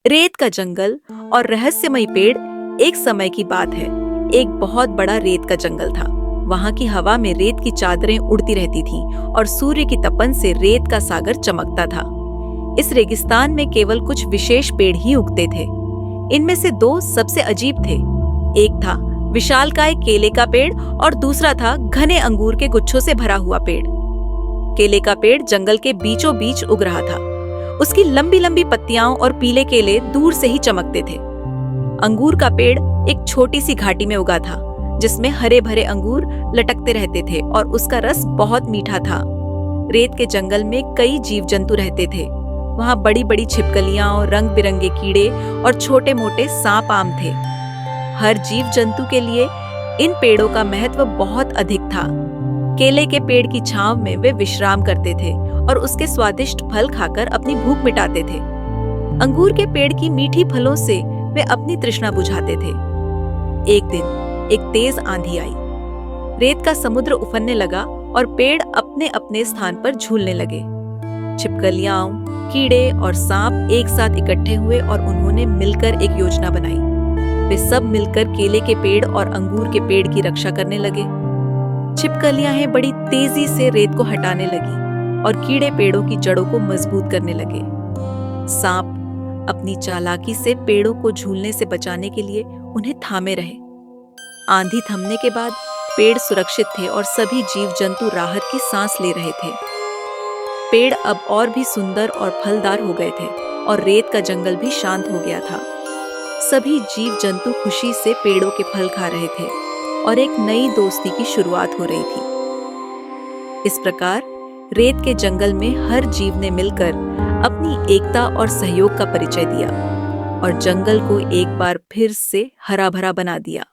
रेत का जंगल और रहस्यमयी पेड़। एक समय की बात है, एक बहुत बड़ा रेत का जंगल था। वहां की हवा में रेत की चादरें उड़ती रहती थीं और सूर्य की तपन से रेत का सागर चमकता था। इस रेगिस्तान में केवल कुछ विशेष पेड़ ही उगते थे। इनमें से दो सबसे अजीब थे। एक था विशालकाय केले का पेड़ और दूसरा था घने अंगूर के गुच्छों से भरा हुआ पेड़। केले का पेड़ जंगल के बीचों बीच उग रहा था। उसकी लंबी लंबी पत्तियां और पीले केले दूर से ही चमकते थे। अंगूर का पेड़ एक छोटी सी घाटी में उगा था, जिसमें हरे भरे अंगूर लटकते रहते थे और उसका रस बहुत मीठा था। रेत के जंगल में कई जीव जंतु रहते थे। वहां बड़ी बड़ी छिपकलियां और रंग बिरंगे कीड़े और छोटे मोटे सांप आम थे। हर जीव जंतु के लिए इन पेड़ों का महत्व बहुत अधिक था। केले के पेड़ की छांव में वे विश्राम करते थे और उसके स्वादिष्ट फल खाकर अपनी भूख मिटाते थे। अंगूर के पेड़ की मीठी फलों से वे अपनी तृष्णा बुझाते थे। एक दिन एक तेज आंधी आई। रेत का समुद्र उफनने लगा और पेड़ अपने अपने स्थान पर झूलने लगे। छिपकलियां, कीड़े और सांप एक साथ इकट्ठे हुए और उन्होंने मिलकर एक योजना बनाई। वे सब मिलकर केले के पेड़ और अंगूर के पेड़ की रक्षा करने लगे। छिपकलियां बड़ी तेजी से रेत को हटाने लगी और कीड़े पेड़ों की जड़ों को मजबूत करने लगे। सांप अपनी चालाकी से पेड़ों को झूलने से बचाने के लिए उन्हें थामे रहे। आंधी थमने के बाद पेड़ सुरक्षित थे और सभी जीव जंतु राहत की सांस ले रहे थे। पेड़ अब और भी सुंदर और फलदार हो गए थे और रेत का जंगल भी शांत हो गया था। सभी जीव जंतु खुशी से पेड़ों के फल खा रहे थे और एक नई दोस्ती की शुरुआत हो रही थी। इस प्रकार रेत के जंगल में हर जीव ने मिलकर अपनी एकता और सहयोग का परिचय दिया और जंगल को एक बार फिर से हरा भरा बना दिया।